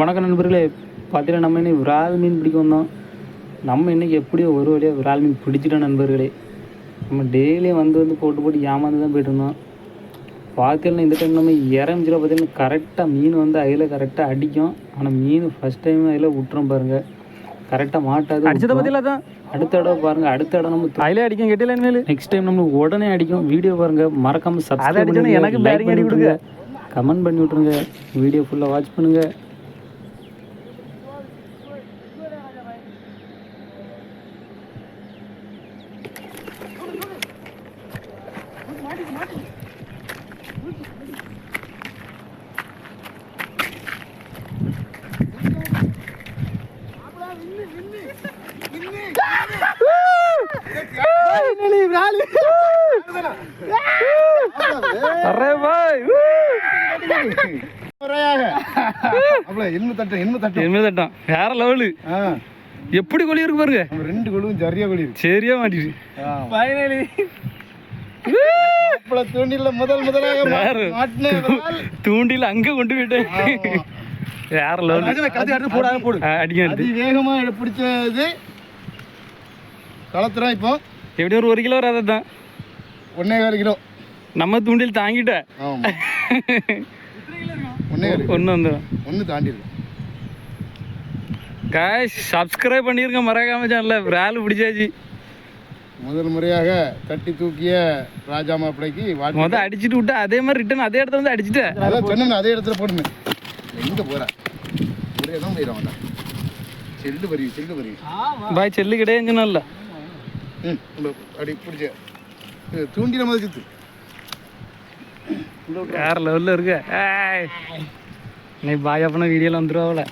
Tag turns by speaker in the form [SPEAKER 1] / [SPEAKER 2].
[SPEAKER 1] வணக்கம் நண்பர்களே. பார்த்தீங்கன்னா நம்ம இன்னைக்கு விரால் மீன் பிடிக்க வந்தோம். நம்ம இன்றைக்கி எப்படியோ ஒரு வழியாக விரால் மீன் பிடிச்சிட்டோம் நண்பர்களே. நம்ம டெய்லியும் வந்து போட்டு ஏமாந்து தான் போய்ட்டுருந்தோம். பார்த்தீங்கன்னா இந்த டைம் நம்ம இறமிச்சிட பார்த்தீங்கன்னா கரெக்டாக மீன் வந்து அதில் கரெக்டாக அடிக்கும். ஆனால் மீன் ஃபஸ்ட் டைம் அதில் விட்டுறோம் பாருங்கள், கரெக்டாக மாட்டாது.
[SPEAKER 2] அடிச்சதை பற்றியில் தான்
[SPEAKER 1] அடுத்த இடம் பாருங்கள், அடுத்த இடம் நம்ம
[SPEAKER 2] அதிலே அடிக்கும் கெட்டில மேலே.
[SPEAKER 1] நெக்ஸ்ட் டைம் நம்ம உடனே அடிக்கும். வீடியோ பாருங்கள், மறக்காமல் சப்ஸ்கிரைப்
[SPEAKER 2] பண்ணுங்க, எனக்கு
[SPEAKER 1] லைக் பண்ணி விட்ருங்க, கமெண்ட் பண்ணி விட்ருங்க, வீடியோ ஃபுல்லாக வாட்ச் பண்ணுங்கள்.
[SPEAKER 2] வேற லெவலு. எப்படி கொலி இருக்கு பாருங்க,
[SPEAKER 3] ரெண்டு கொழுவும் சரியா கொலி இருக்கு,
[SPEAKER 2] சரியா மாட்டிடுச்சு. தூண்டில அங்க கொண்டு போயிட்டேன். வேற லெவலு. அடிக்க
[SPEAKER 3] வேகமா பிடிச்சது களத்துறோம். இப்போ
[SPEAKER 2] எப்படி ஒரு கிலோ வராது தான்,
[SPEAKER 3] 1.25 கிலோ
[SPEAKER 2] நம்ம தூண்டில் தாங்கிட்ட.
[SPEAKER 3] ஒன்று தாண்டி இருக்கு.
[SPEAKER 2] காய்ஸ் சப்ஸ்கிரைப் பண்ணிருங்க மறக்காம சேனல்ல. விரால் பிடிச்சாச்சு.
[SPEAKER 3] முதல் முறையாக தட்டி தூக்கிய ராஜா மாப்பிளைக்கு
[SPEAKER 2] முதல் அடிச்சுட்டு விட்டா அதே மாதிரி ரிட்டன் அதே இடத்துல வந்து அடிச்சுட்டேன்.
[SPEAKER 3] அதான் சொன்னேன், அதே இடத்துல போடுமே. எங்க போற ஒரே இடம் போயிடும் வேண்டாம். செல்லு வருவி
[SPEAKER 2] பாய் செல்லு கிடையாது நல்ல.
[SPEAKER 3] அப்படி பிடிச்ச தூண்டில மதிச்சு
[SPEAKER 2] வேற லெவல்ல இருக்கு. நீ பாய் அப்பனா வீடியோல வந்துருவாங்கள.